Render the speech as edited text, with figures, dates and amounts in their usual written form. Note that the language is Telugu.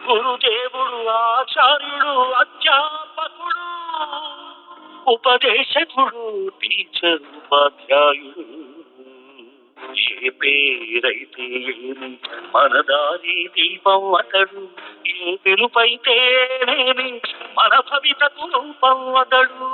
గురుదేవుడు ఆచార్యుడు అధ్యాపకుడు ఉపదేశకుడు టీచర్ ఉపాధ్యాయుడు ఏ పేరైతే ఏమి మన దారి దీపం అతడు ఏ పిలుపైతేనేమి మన భవితకు రూపం అతడు